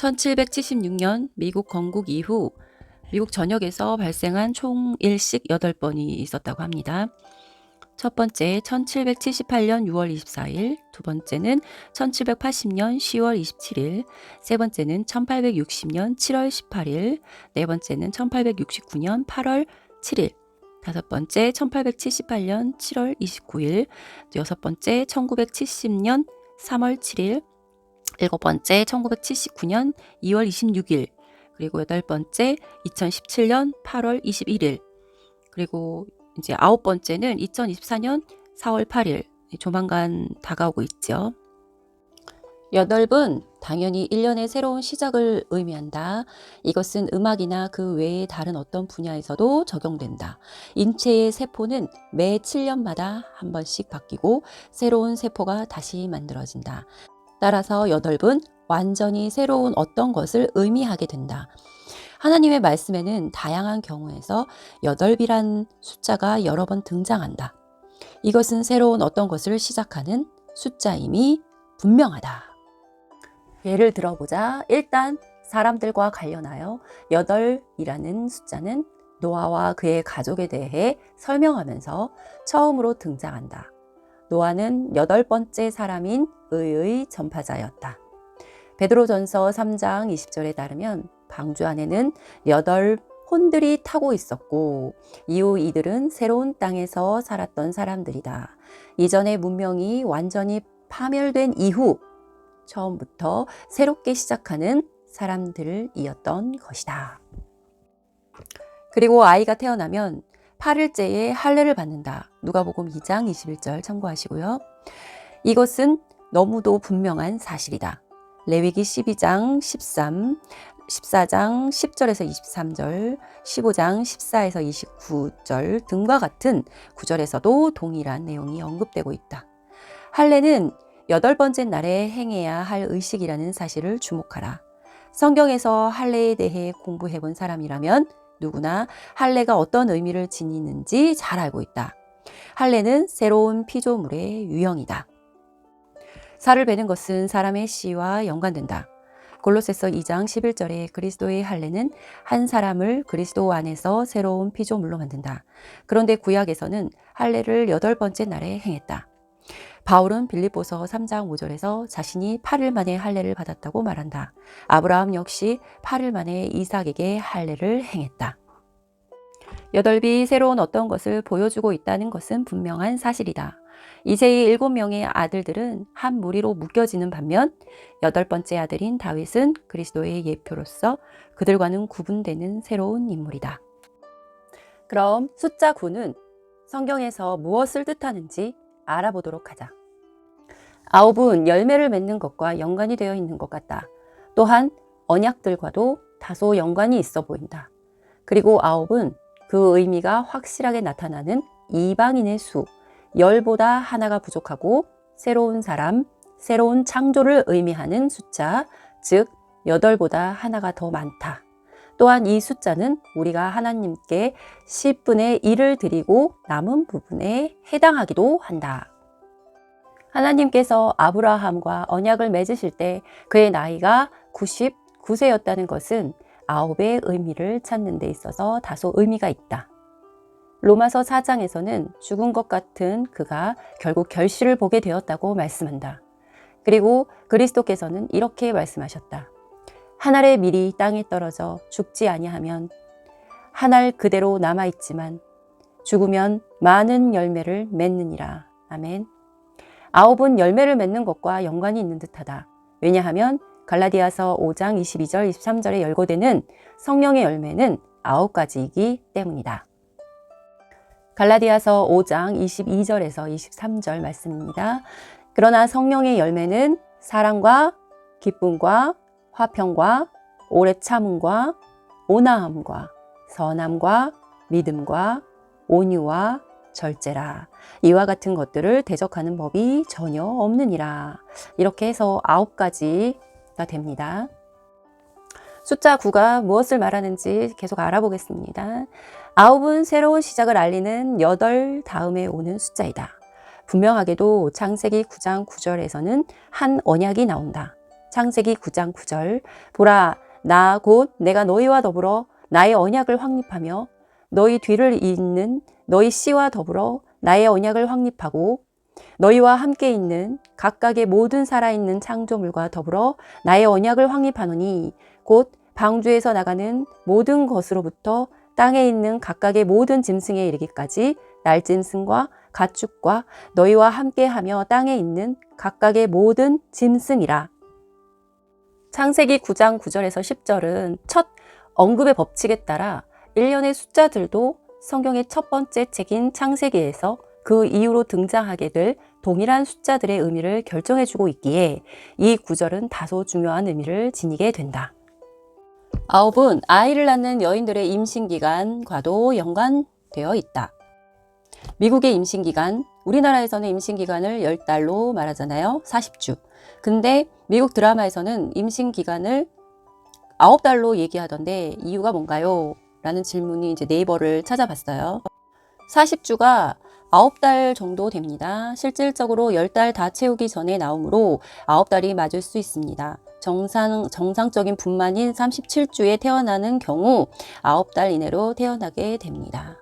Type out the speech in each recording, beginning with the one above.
1776년 미국 건국 이후 미국 전역에서 발생한 총 일식 8번이 있었다고 합니다. 첫 번째 1778년 6월 24일, 두 번째는 1780년 10월 27일, 세 번째는 1860년 7월 18일, 네 번째는 1869년 8월 7일, 다섯 번째 1878년 7월 29일, 여섯 번째 1970년 3월 7일, 일곱 번째 1979년 2월 26일, 그리고 여덟 번째 2017년 8월 21일, 그리고 이제 아홉 번째는 2024년 4월 8일, 조만간 다가오고 있죠. 여덟은 당연히 1년의 새로운 시작을 의미한다. 이것은 음악이나 그 외의 다른 어떤 분야에서도 적용된다. 인체의 세포는 매 7년마다 한 번씩 바뀌고 새로운 세포가 다시 만들어진다. 따라서 여덟은 완전히 새로운 어떤 것을 의미하게 된다. 하나님의 말씀에는 다양한 경우에서 여덟이란 숫자가 여러 번 등장한다. 이것은 새로운 어떤 것을 시작하는 숫자임이 분명하다. 예를 들어보자. 일단 사람들과 관련하여 여덟이라는 숫자는 노아와 그의 가족에 대해 설명하면서 처음으로 등장한다. 노아는 8번째 사람인 의의 전파자였다. 베드로전서 3장 20절에 따르면 방주 안에는 8 혼들이 타고 있었고 이후 이들은 새로운 땅에서 살았던 사람들이다. 이전의 문명이 완전히 파멸된 이후 처음부터 새롭게 시작하는 사람들이었던 것이다. 그리고 아이가 태어나면 8일째에 할례를 받는다. 누가복음 2장 21절 참고하시고요. 이것은 너무도 분명한 사실이다. 레위기 12장 13, 14장 10절에서 23절, 15장 14에서 29절 등과 같은 구절에서도 동일한 내용이 언급되고 있다. 할례는 8번째 날에 행해야 할 의식이라는 사실을 주목하라. 성경에서 할례에 대해 공부해 본 사람이라면 누구나 할례가 어떤 의미를 지니는지 잘 알고 있다. 할례는 새로운 피조물의 유형이다. 살을 베는 것은 사람의 씨와 연관된다. 골로새서 2장 11절에 그리스도의 할례는 한 사람을 그리스도 안에서 새로운 피조물로 만든다. 그런데 구약에서는 할례를 8번째 날에 행했다. 바울은 빌립보서 3장 5절에서 자신이 8일 만에 할례를 받았다고 말한다. 아브라함 역시 8일 만에 이삭에게 할례를 행했다. 여덟이 새로운 어떤 것을 보여주고 있다는 것은 분명한 사실이다. 이새의 7명의 아들들은 한 무리로 묶여지는 반면 8번째 아들인 다윗은 그리스도의 예표로서 그들과는 구분되는 새로운 인물이다. 그럼 숫자 9는 성경에서 무엇을 뜻하는지 알아보도록 하자. 9은 열매를 맺는 것과 연관이 되어 있는 것 같다. 또한 언약들과도 다소 연관이 있어 보인다. 그리고 9은 그 의미가 확실하게 나타나는 이방인의 수, 10보다 하나가 부족하고 새로운 사람, 새로운 창조를 의미하는 숫자, 즉 8보다 하나가 더 많다. 또한 이 숫자는 우리가 하나님께 10분의 1을 드리고 남은 부분에 해당하기도 한다. 하나님께서 아브라함과 언약을 맺으실 때 그의 나이가 99세였다는 것은 9의 의미를 찾는 데 있어서 다소 의미가 있다. 로마서 4장에서는 죽은 것 같은 그가 결국 결실을 보게 되었다고 말씀한다. 그리고 그리스도께서는 이렇게 말씀하셨다. 한 알의 밀이 땅에 떨어져 죽지 아니하면 한 알 그대로 남아있지만 죽으면 많은 열매를 맺느니라. 아멘. 9은 열매를 맺는 것과 연관이 있는 듯하다. 왜냐하면 갈라디아서 5장 22절 23절에 열거되는 성령의 열매는 9가지이기 때문이다. 갈라디아서 5장 22절에서 23절 말씀입니다. 그러나 성령의 열매는 사랑과 기쁨과 화평과 오래 참음과 온화함과 선함과 믿음과 온유와 절제라. 이와 같은 것들을 대적하는 법이 전혀 없느니라. 이렇게 해서 9가지가 됩니다. 숫자 9가 무엇을 말하는지 계속 알아보겠습니다. 9은 새로운 시작을 알리는 8 다음에 오는 숫자이다. 분명하게도 창세기 9장 9절에서는 한 언약이 나온다. 창세기 9장 9절. 보라, 나 곧 내가 너희와 더불어 나의 언약을 확립하며 너희 뒤를 잇는 너희 씨와 더불어 나의 언약을 확립하고 너희와 함께 있는 각각의 모든 살아있는 창조물과 더불어 나의 언약을 확립하노니 곧 방주에서 나가는 모든 것으로부터 땅에 있는 각각의 모든 짐승에 이르기까지 날짐승과 가축과 너희와 함께하며 땅에 있는 각각의 모든 짐승이라. 창세기 9장 9절에서 10절은 첫 언급의 법칙에 따라 일련의 숫자들도 성경의 첫 번째 책인 창세기에서 그 이후로 등장하게 될 동일한 숫자들의 의미를 결정해주고 있기에 이 구절은 다소 중요한 의미를 지니게 된다. 9은 아이를 낳는 여인들의 임신기간과도 연관되어 있다. 미국의 임신기간, 우리나라에서는 임신기간을 10달로 말하잖아요. 40주. 근데 미국 드라마에서는 임신기간을 9달로 얘기하던데 이유가 뭔가요? 라는 질문이 이제 네이버를 찾아봤어요. 40주가 9달 정도 됩니다. 실질적으로 10달 다 채우기 전에 나오므로 9달이 맞을 수 있습니다. 정상적인 분만인 37주에 태어나는 경우 9달 이내로 태어나게 됩니다.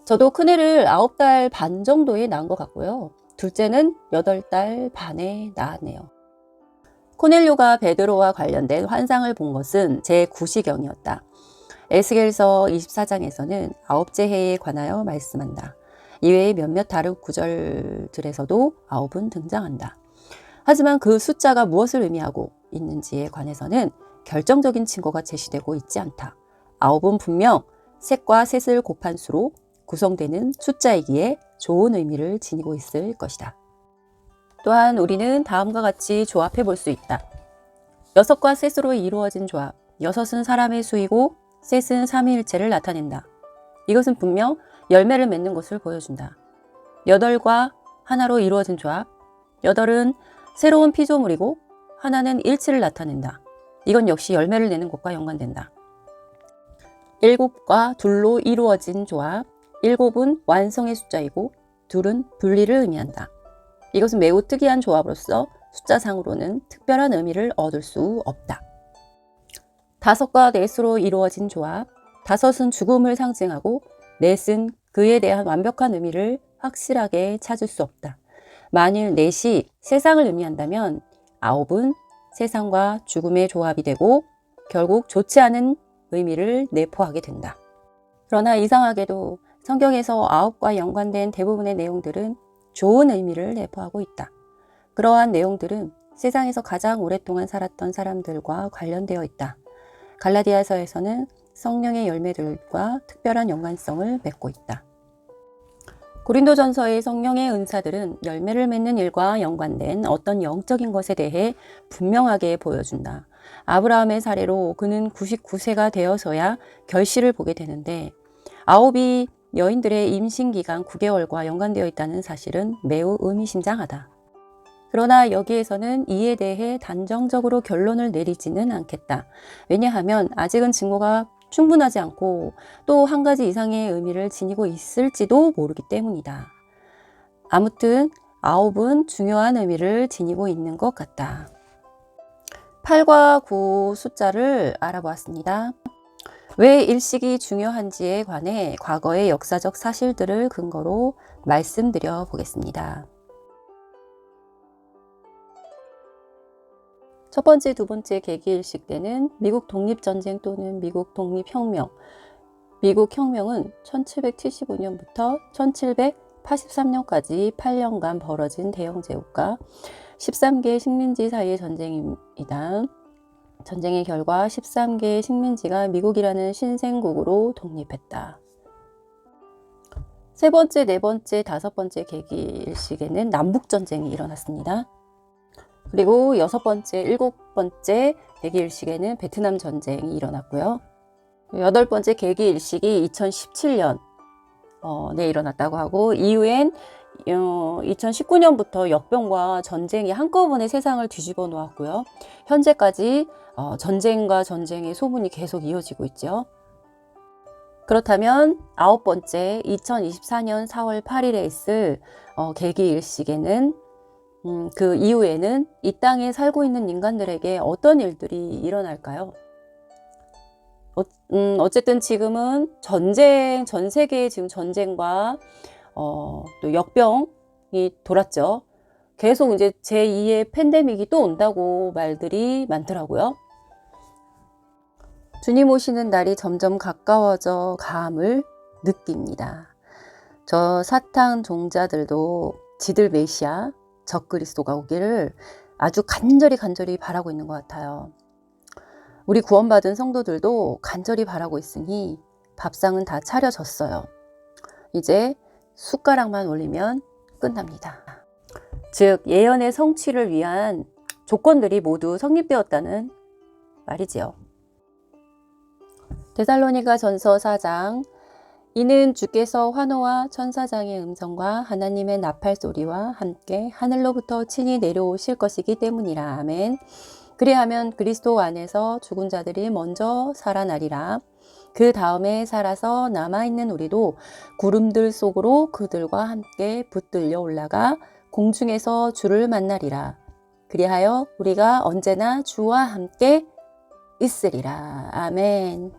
저도 큰애를 9달 반 정도에 낳은 것 같고요. 둘째는 8달 반에 낳았네요. 코넬료가 베드로와 관련된 환상을 본 것은 제9시경이었다. 에스겔서 24장에서는 9째 해에 관하여 말씀한다. 이외에 몇몇 다른 구절들에서도 9은 등장한다. 하지만 그 숫자가 무엇을 의미하고 있는지에 관해서는 결정적인 증거가 제시되고 있지 않다. 9은 분명 셋과 셋을 곱한 수로 구성되는 숫자이기에 좋은 의미를 지니고 있을 것이다. 또한 우리는 다음과 같이 조합해 볼 수 있다. 6과 셋으로 이루어진 조합. 6은 사람의 수이고 셋은 삼위일체를 나타낸다. 이것은 분명 열매를 맺는 것을 보여준다. 8과 하나로 이루어진 조합. 8은 새로운 피조물이고 하나는 일치를 나타낸다. 이건 역시 열매를 내는 것과 연관된다. 7과 둘로 이루어진 조합. 7은 완성의 숫자이고 둘은 분리를 의미한다. 이것은 매우 특이한 조합으로서 숫자상으로는 특별한 의미를 얻을 수 없다. 5과 넷으로 이루어진 조합. 5은 죽음을 상징하고 넷은 그에 대한 완벽한 의미를 확실하게 찾을 수 없다. 만일 넷이 세상을 의미한다면 9은 세상과 죽음의 조합이 되고 결국 좋지 않은 의미를 내포하게 된다. 그러나 이상하게도 성경에서 9과 연관된 대부분의 내용들은 좋은 의미를 내포하고 있다. 그러한 내용들은 세상에서 가장 오랫동안 살았던 사람들과 관련되어 있다. 갈라디아서에서는 성령의 열매들과 특별한 연관성을 맺고 있다. 고린도전서의 성령의 은사들은 열매를 맺는 일과 연관된 어떤 영적인 것에 대해 분명하게 보여준다. 아브라함의 사례로 그는 99세가 되어서야 결실을 보게 되는데 9이 여인들의 임신기간 9개월과 연관되어 있다는 사실은 매우 의미심장하다. 그러나 여기에서는 이에 대해 단정적으로 결론을 내리지는 않겠다. 왜냐하면 아직은 증거가 충분하지 않고 또 한 가지 이상의 의미를 지니고 있을지도 모르기 때문이다. 아무튼 9은 중요한 의미를 지니고 있는 것 같다. 8과 9 숫자를 알아보았습니다. 왜 일식이 중요한지에 관해 과거의 역사적 사실들을 근거로 말씀드려 보겠습니다. 첫 번째, 두 번째 계기일식 때는 미국 독립전쟁 또는 미국 독립혁명. 미국 혁명은 1775년부터 1783년까지 8년간 벌어진 대영제국과 13개 식민지 사이의 전쟁입니다. 전쟁의 결과 13개의 식민지가 미국이라는 신생국으로 독립했다. 세 번째, 네 번째, 다섯 번째 계기일식에는 남북전쟁이 일어났습니다. 그리고 여섯 번째, 일곱 번째 계기일식에는 베트남 전쟁이 일어났고요. 여덟 번째 계기일식이 2017년에 일어났다고 하고 이후엔 2019년부터 역병과 전쟁이 한꺼번에 세상을 뒤집어 놓았고요. 현재까지 전쟁과 전쟁의 소문이 계속 이어지고 있죠. 그렇다면 아홉 번째 2024년 4월 8일에 있을 계기일식에는 그 이후에는 이 땅에 살고 있는 인간들에게 어떤 일들이 일어날까요? 어쨌든 지금은 전쟁, 전 세계에 지금 전쟁과 또 역병이 돌았죠. 계속 이제 제2의 팬데믹이 또 온다고 말들이 많더라고요. 주님 오시는 날이 점점 가까워져 감을 느낍니다. 저 사탄 종자들도 지들 메시아, 적그리스도가 오기를 아주 간절히 바라고 있는 것 같아요. 우리 구원받은 성도들도 간절히 바라고 있으니 밥상은 다 차려졌어요. 이제 숟가락만 올리면 끝납니다. 즉 예언의 성취를 위한 조건들이 모두 성립되었다는 말이지요. 데살로니가 전서 4장 이는 주께서 환호와 천사장의 음성과 하나님의 나팔 소리와 함께 하늘로부터 친히 내려오실 것이기 때문이라. 아멘. 그리하면 그리스도 안에서 죽은 자들이 먼저 살아나리라. 그 다음에 살아서 남아있는 우리도 구름들 속으로 그들과 함께 붙들려 올라가 공중에서 주를 만나리라. 그리하여 우리가 언제나 주와 함께 있으리라. 아멘.